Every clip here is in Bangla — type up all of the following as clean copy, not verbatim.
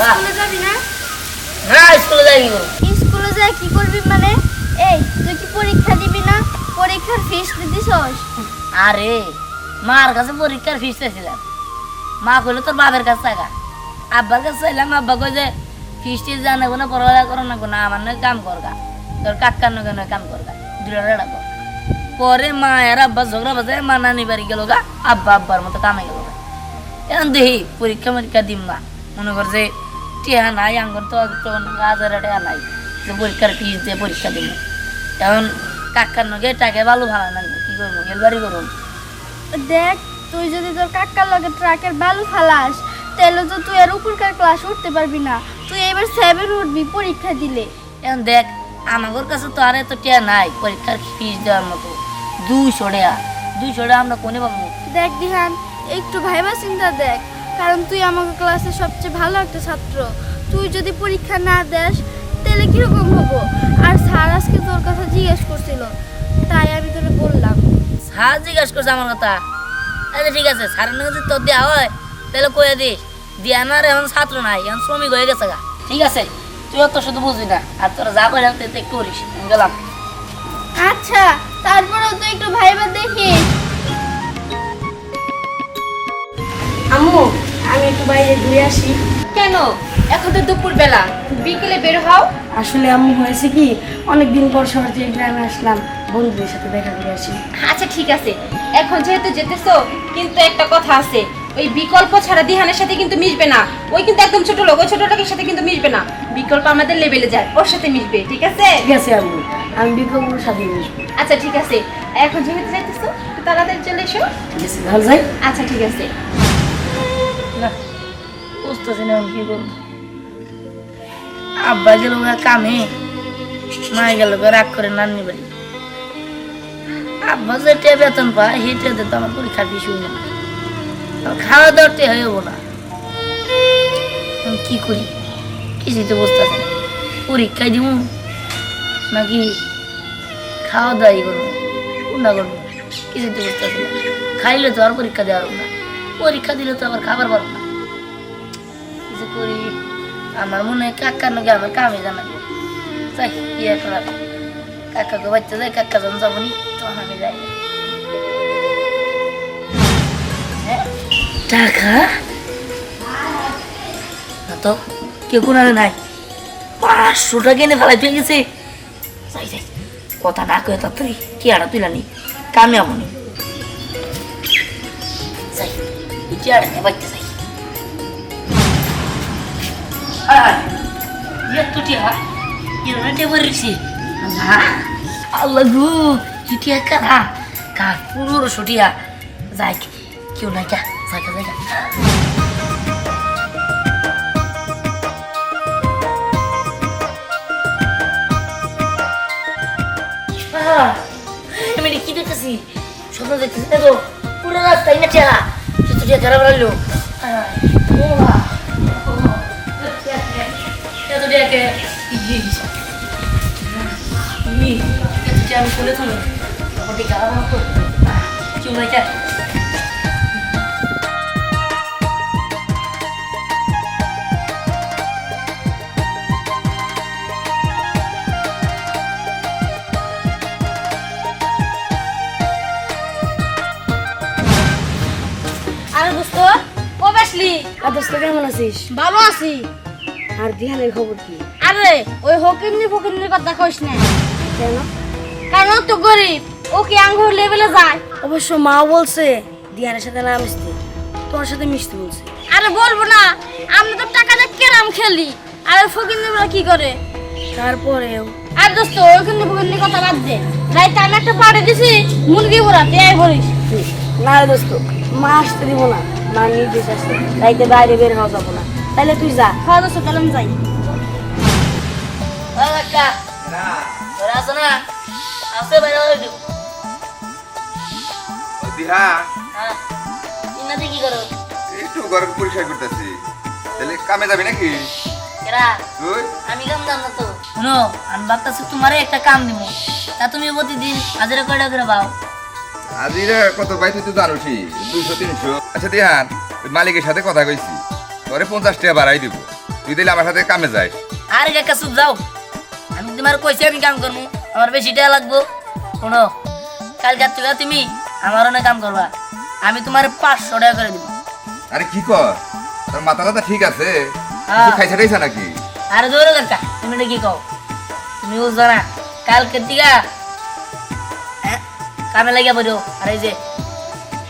স্কুলে যাবি না? হ্যাঁ স্কুলে যাই কি করব? স্কুলে যা কি করবি মানে? এই তুই কি পরীক্ষা দিবি না? পরীক্ষার ফিস দিছিস? আরে মার কাছে পরীক্ষার ফিস চাইছিলাম, মা কইলো তোর বাবার কাছে টাকা। আব্বার কাছে চাইলাম, আব্বা কই যে ফিস টিস জানাবো না, পড়ালেখা করো না, না আমার নয় কাম করগা, তোর কাকার নয় কাম করগা, দুটা ডাকো। পরে মা আর আব্বা ঝগড়া বাজে, মা নানি বাড়ি গেল গা, আব্বা আব্বার মতো কামে গেল গা। এখন দেখি পরীক্ষা মরীক্ষা দিম না, মনে কর যে টিয়া নাই আঙ্গর তো 1000 টাকা নাই যে পরীক্ষার ফিস দিয়ে পরীক্ষা দিব। এখন কাকার নগে টাকা ভালো ভালো না, কি করবো, গেলবাড়ি করুন। দেখ তুই যদি তোর কাকার লগে ট্রাকের বালু ফালাস তাহলে তো তুই আর উপরকার ক্লাস উঠতে পারবি না। তুই এবার 7 উঠবি পরীক্ষা দিলে। এখন দেখ আমার কাছে তো আর এত টিয়া নাই পরীক্ষার ফিস দেওয়ার মতো, 200 টাকা আমরা কোনে পাবো? দেখ দিহান, একটু ভাইবা চিন্তা দেখ, কারণ তুই আমাকে ক্লাসে সবচেয়ে ভালো একটা ছাত্র। তুই যদি পরীক্ষা না দেস তাহলে কিরকম হবো? আর স্যার আজকে তোর কথা জিজ্ঞেস করছিল, তাই আমি তোকে বললাম। স্যার জিজ্ঞাসা করছে আমার কথা? আচ্ছা ঠিক আছে, স্যারের নাকি যদি তোর দেওয়া হয় তাহলে কয়ে দিস দিয়া না, এখন ছাত্র নাই, এখন শ্রমিক হয়ে গেছে গা। ঠিক আছে, তুই তো শুধু বুঝবি না, আর তোরা যা করলাম তুই একটু করিস, আমি গেলাম। আচ্ছা তারপরেও তুই একটু ভাইবা দেখিস। আম্মু আমি একটু বাইরে ঘুরে আসি। কেন? এখন তো দুপুর বেলা, বিকেলে বের হও। আসলে আম্মু হয়েছে কি, অনেকদিন পর শহর থেকে গ্রামে আসলাম, বন্ধুদের সাথে দেখা করে আসি। আচ্ছা ঠিক আছে, এখন যেহেতু যেতেছো, কিন্তু একটা কথা আছে, ওই বিকল্প ছাড়া দিহানের সাথে কিন্তু মিশবে না। ওই কিন্তু একদম ছোট লোক, ওই ছোট লোকের সাথে কিন্তু মিশবে না। বিকল্প আমাদের লেভেলে যায়, ওর সাথে মিশবে, ঠিক আছে? ঠিক আছে আম্মু, আমি বিকল্পর সাথে মিশবো। আচ্ছা ঠিক আছে, এখন যেহেতু যাইতেছো একটু তাড়াতাড়ি চলে এসো। ঠিক আছে, ভালো যাই। আচ্ছা ঠিক আছে। না বুঝতেছি না কি করবো। আব্বা গেল কামে, মা গেল রাগ করে নানি বাড়ি। আব্বা যেটা বেতন পায় সেটাতে তো আমার পরীক্ষার ফিস হইব না, খাওয়া দাওয়াতে হইব না। আমি কি করি কিছুই তো বুঝতেছি না, পরীক্ষায় দিব নাকি খাওয়া দাওয়াই করবো, কোনটা করবো কিছুই তো বুঝতেছি না। খাইলে তো আর পরীক্ষা দেওয়া হবে না, পরীক্ষা দিলে তো আবার খাবার পারবো না। কিছু করি, আমার মনে হয় কাকার নাকি আমার কামে জানাবো, যাই ইয়ে করার, কাকাকে বাচ্চা যাই, কাকা যখন যাবো নি তখন আমি যাই। টাকা না তো কেউ কোনো নাই, 500 টাকা এনে ফেলাই পেয়ে গেছে। যাই যাই, কথা না কয়ে তাড়াতাড়ি চেয়ারটা তুলে নি, কামে আমনি যাই, চেয়ারটা নিয়ে বাচ্চা যাই। আল্লাহ গো, ইটিয়া কারা কার পুরো সটিয়া যাই, কেউ নাই কা জায়গা জায়গা। আমি কি দেখতেছি, স্বপ্ন দেখতেছি না তো, পুরো রাস্তায় না টিয়া টিয়া যারা বেড়ালো আমি খুলে থাকি কেউ নাই কা। আরে দোস্ত ও বাসলি? আর দোস্ত কেমন আছিস? ভালো আছি। আর দিহানের খবর কি? আরে ওই হকিমনি ফকিমনির কথা কইস না, কেন? কারণ ও তো গরিব, ও কি আঙ্গুর লেভেলে যায়? অবশ্য মা বলছে দিহানের সাথে না মিশতে, তোর সাথে মিশতে বলছে। আরে বলবো না, আমরা তো টাকা দিয়ে ক্যারাম খেলি, আর ফকিমনিরা কি করে? তারপরেও আর দোস্ত ওইখানে ফকিমনির কথা বাদ দে, রাইতে আমি একটা পাড়ে দিছি মুরগি ভরাতে, এই ভরিস। না রে দোস্ত, মা আসতে দিব না, মা নির্দেশ আসছে রাইতে বাইরে বের হওয়া যাবো না। তাহলে তুই যা। হ্যাঁ দোস্ত তাহলে আমি যাই। তোরা আসো না, আসতে বাইরে দিহা হ্যাঁ, ইনাতে কি করো? একটু ঘর পরিষ্কার করতেছি, তাহলে কামে যাবি নাকি কেরা তুই? আমি কাম দাম না তো। শুনো, আমি ভাবতেছি তোমারে একটা কাম দিব, তা তুমি প্রতিদিন হাজারে কয়টা করে পাও? আজিরা কত পাই তুই তো জানোসই, 200-300। আচ্ছা দিহান, ওই মালিকের সাথে কথা কইছি, তোরে 50 টাকা বাড়াই দিব। তুই তাহলে আমার সাথে কামে যাস। আরে কাকা চুপ যাও, আমি তোমার কইছি আমি কাম করবো, আমার বেশি টাকা লাগবো। শোনো, কালকে থেকে তুমি আমার অনেক কাম করবা, আমি তোমার 500 টাকা করে দিব। আরে কি কর, তোর মাথাটা তো ঠিক আছে, হ্যাঁ। কিছু খাইছে টাইছে নাকি? আরে দৌড়ো কাকা, তুমি এটা কি কও? তুমি বুঝছো না, কালকে থেকে কামে লাগিয়া পড়ো। আর এই যে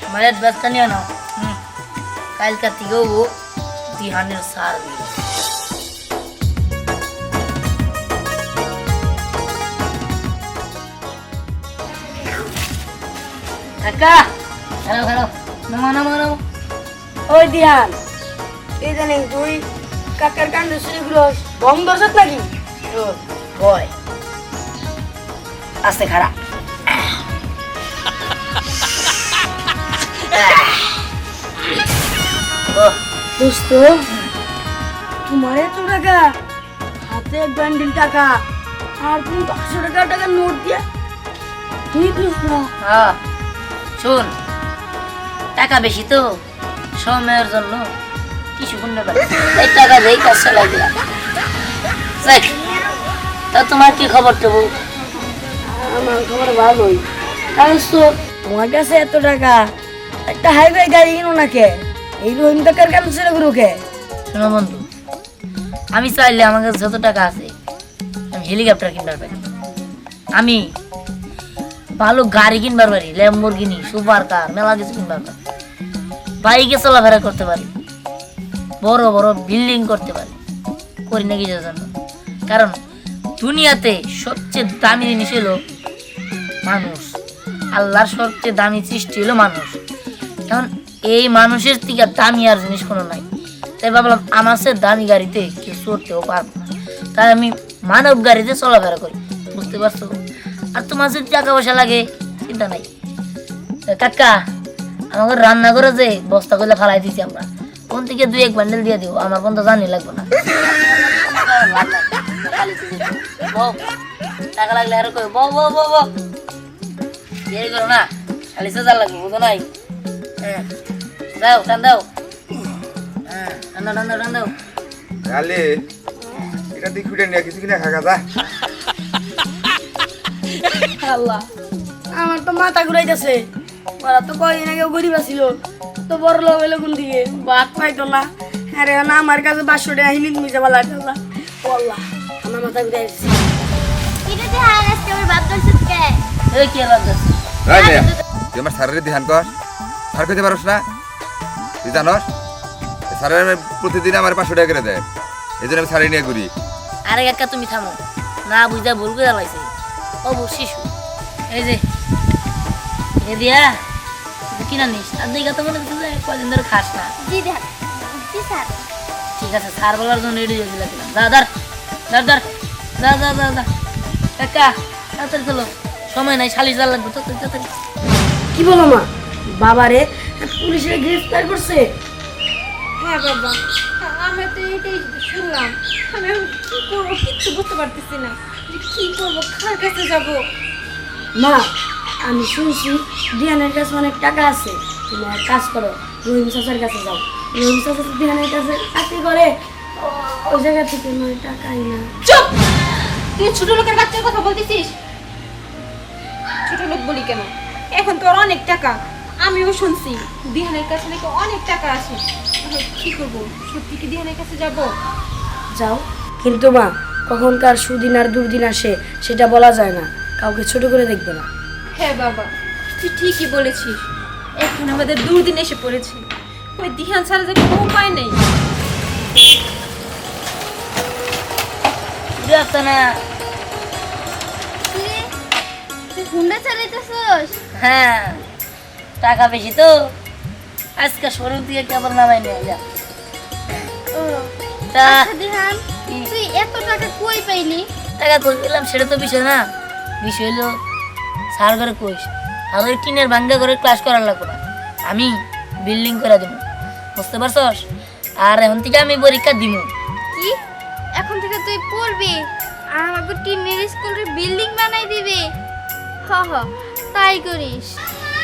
আমার ব্যস্ত নিও না, কালকে থেকেও দিহানের সার দিল। কাকা হ্যালো হ্যালো, নামো নামো নামো। ওই দিহান, এই জানেন তুই কাকার কাণ্ড শুরুগুলো বন্ধ ধরছত নাকি? ভয় আস্তে খারাপ। দোস্ত, তোমার এত টাকা, হাতে 1 বান্ডিল টাকা, আর তুমি 500 টাকা নোট দিয়া তুই দোস্ত। হ্যাঁ শোন, টাকা বেশি তো সময়ের জন্য কিছু করতে পারে, এই টাকা দেই কাজ চালাই দিলাম। যাক, তা তোমার কি খবর তো বউ? আমার খবর ভালোই। কারণ তো তোমার কাছে এত টাকা, একটা হাইওয়ে গাড়ি কিনো না কে? এই রহিম কাকার কাম ছিল গুরুকে। শোনো বন্ধু, আমি চাইলে আমার কাছে যত টাকা আছে আমি হেলিকপ্টার কিনবার পারি, আমি ভালো গাড়ি কিনবার পারি, ল্যাম্বরগিনি, সুপার কার, মেলা কিছু কিনবার পারি, বাইকে চলাফেরা করতে পারি, বড় বড় বিল্ডিং করতে পারি। করি না কিছুর জন্য, কারণ দুনিয়াতে সবচেয়ে দামি জিনিস হলো মানুষ। আল্লাহর সবচেয়ে দামি সৃষ্টি হলো মানুষ। এখন এই মানুষের থেকে দামি আর জিনিস কোনো নাই, তাই ভাবলাম আমার সে দামি গাড়িতে কেউ চড়তেও পারবো না, তাই আমি মানব গাড়িতে চলাফেরা করি, বুঝতে পারছো? আর তোমার যদি টাকা পয়সা লাগে চিন্তা নাই। কাকা, আমাকে রান্না করে যে বস্তা করলে ফালাই দিছি আমরা, কোন থেকে 2-1 বান্ডেল দিয়ে দিও, আমার পর্যন্ত জানি লাগবো না। টাকা লাগলে আর কই বউ বউ বউ বউ দেরি করো না, 40,000 লাগবে, বুঝো নাই? হ্যাঁ দাও, টান দাও, হ্যাঁ টান দাও টান দাও টান দাও। তাহলে এটা তুই খুঁটে নিয়ে কিছু কিনা খাগা যা। আল্লাহ, আমার তো মাথা ঘুরাইতেছে। ওরা তো কয়দিন আগে গরিব ছিল, তো বড় লোক হইলো কোন দিকে, ভাত পাইতো না। আরে না, আমার কাছে 500 টাকা হিনি তুমি যাবা লাগতো না। আল্লাহ, আমার মাথা ঘুরাইতেছে। এটা যে হার আজকে আমার বাপ দর্শক কে? এই কি আলাদা আছে? এই মেয়ে, তুই আমার স্যারের ধ্যান কর, স্যার খেতে পারস না? তুই জানস স্যারের প্রতিদিন আমার 500 টাকা করে দেয়, এই জন্য আমি স্যারে নিয়ে ঘুরি। আরে কাকা তুমি থামো না, বুঝা ভুল করে লাইছে ও শিশু। এই যে এ দিয়া কিনা নিস, আর দেখা তো মনে হচ্ছে যে কয়দিন ধরে খাস না। জি দেখ, জি স্যার। ঠিক আছে, সার বলার জন্য রেডি হয়ে দিলাম। দাদার দাদার দা দা দা দা কাকা তাড়াতাড়ি চলো, সময় নাই, 40,000 লাগবে তো তাড়াতাড়ি। কি বলো মা, বাবারে পুলিশে গ্রেফতার করছে? হ্যাঁ বাবা, আমি তো এটাই শুনলাম। আমি এখন কি করবো কিচ্ছু বুঝতে পারতেছি না, যে কি করবো, কার কাছে যাবো। মা, আমি শুনছি দিহানের কাছে অনেক টাকা আছে। তুমি এক কাজ করো, রহিম চাচার কাছে যাও। রহিম চাচা তো দিহানের কাছে চাকরি করে, ওই জায়গা থেকে নয় টাকাই না। চুপ! তুই ছোট লোকের বাচ্চার কথা বলতেছিস? ছোট লোক বলি কেন, এখন তো ওর অনেক টাকা। আমিও শুনছি দিহানের কাছে নাকি অনেক টাকা আছে। এখন কি করবো, সত্যি কি দিহানের কাছে যাবো? যাও, কিন্তু মা, কখনকার সুদিন আর দুর্দিন আসে সেটা বলা যায় না, কাউকে ছোট করে দেখবে না। হ্যাঁ বাবা, তুই ঠিকই বলেছিস। এখন আমাদের দুর্দিন এসে পড়েছে, ওই দিহান ছাড়া যে কোনো উপায় নেই। বুঝতে না? তুই হুন্ডা চালাইতেছস? হ্যাঁ, টাকা বেশি তো, আজকে শোরুম থেকে কেবল নামাই নিয়ে যা। ও তা আচ্ছা দিহান, তুই এত টাকা কই পাইলি? টাকা কই পেলাম সেটা তো বিষয় না, বিষয় হলো সার ঘরে কইস, আর ওই টিনের ভাঙ্গা করে ক্লাস করার লাগবে না, আমি বিল্ডিং করে দেবো, বুঝতে পারছস? আর এখন থেকে আমি পরীক্ষা দিব। কি এখন থেকে তুই পড়বি আর আমাকে টিনের স্কুলের বিল্ডিং বানাই দিবি? হ হ, তাই করিস।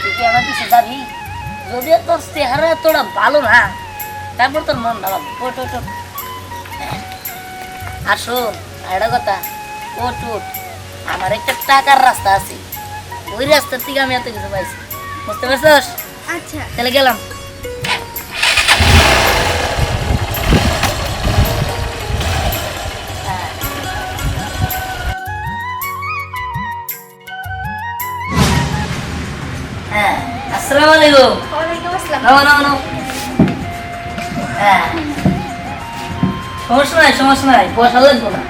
তুই কি আমার পিছিয়ে যাবি? যদিও তোর চেহারা তোরা ভালো না, তারপর তোর মন ভালো। আর শোন একটা কথা, ওট ওট, আমার একটা টাকার রাস্তা আছে, ওই রাস্তার থেকে আমি এত কিছু পাইছি, বুঝতে পারছস? আচ্ছা তাহলে গেলাম। হ্যাঁ, আসসালামু আলাইকুম। ওয়ালাইকুম আসসালাম। নাও নাও নাও। হ্যাঁ, সমস্যা নাই, পয়সা লাগবো না।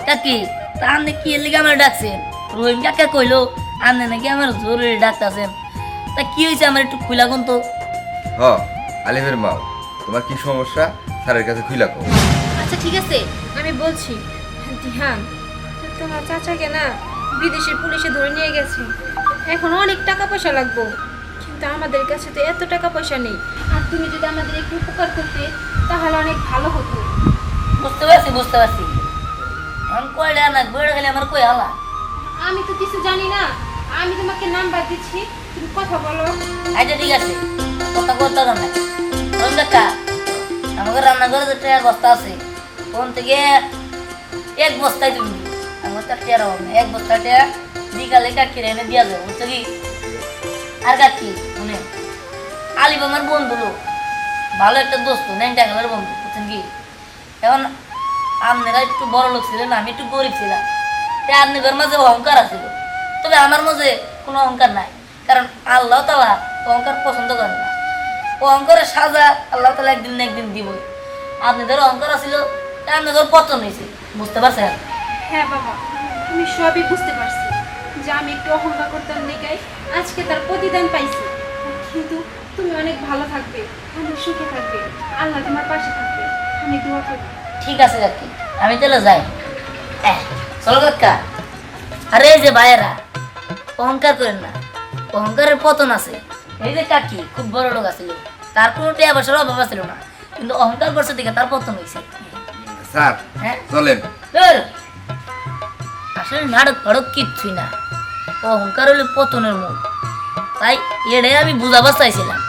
কাকি, তা আপনি কি এর লিগে আমার ডাকছেন? রহিম কাকা কইলো আপনি নাকি আমার জরুরি ডাকতেছেন, তা কি হয়েছে আমার একটু খুলা কোন তো। হ আলিমের মা, তোমার কি সমস্যা স্যারের কাছে খুইলা কও। আচ্ছা ঠিক আছে, আমি বলছি। দিহান, তোমার চাচাকে না বিদেশের পুলিশে ধরে নিয়ে গেছে, এখন অনেক টাকা পয়সা লাগবে, কিন্তু আমাদের কাছে তো এত টাকা পয়সা নেই। আর তুমি যদি আমাদের একটু উপকার করতে তাহলে অনেক ভালো হতো। বুঝতে পারছি। এখন কয়টা না বইটা গেলে আমার কই হালা। আমি তো কিছু জানি না, আমি তোমাকে নাম্বার দিচ্ছি, তুমি কথা বলো। আচ্ছা ঠিক আছে, কথা করতে হবে না। রহিম কাকা, আমাকে রান্নাঘরে যে ট্রেয়ার বস্তা আছে, ওখান থেকে এক বস্তায় তুমি দিও। আমার তো ট্রেয়ার হবে না, এক বস্তা ট্রেয়ার বিকালে কাকি এনে দিয়া যাবে, বুঝছো কি? আর কাকি শুনে, আলিফ আমার বন্ধু লোক, ভালো একটা দোস্ত, ন্যাংটা খেলার বন্ধু, বুঝছেন কি? এখন আপনারা একটু বড় লোক ছিলেন, আমি একটু গরিব ছিলাম, তাই আপনাদের মাঝে অহংকার আছিল, তবে আমার মাঝে কোনো অহংকার নাই, কারণ আল্লাহ তাআলা অহংকার পছন্দ করেন না। অহংকারের সাজা আল্লাহ তাআলা একদিন না একদিন দিবই। আপনাদের অহংকার আছিল, তাই আপনাদের পতন হয়েছে, বুঝতে পারছেন? হ্যাঁ বাবা, আমি সবই বুঝতে পারছি যে আমি একটু অহংকার করতাম নেকাই, আজকে তার প্রতিদান পাইছি। কিন্তু তুমি অনেক ভালো থাকবে, অনেক সুখে থাকবে, আল্লাহ তোমার পাশে থাকবে, আমি দোয়া করি। ঠিক আছে কাকি, আমি তাহলে যাই। চলো কাকা। আরে এই যে ভাইয়েরা, অহংকার করেন না, অহংকারের পতন আছে। এই যে কাকি খুব বড় লোক আছিল, তার কোনো টাকা পয়সার অভাব ছিল না, কিন্তু অহংকার করছে দেখে তার পতন হয়েছে। স্যার হ্যাঁ চলেন। ধুর, আসলে নাটক ফাটক কিচ্ছুই না, অহংকার হলে পতনের মূল, তাই এটাই আমি বুঝাবার চাইছিলাম।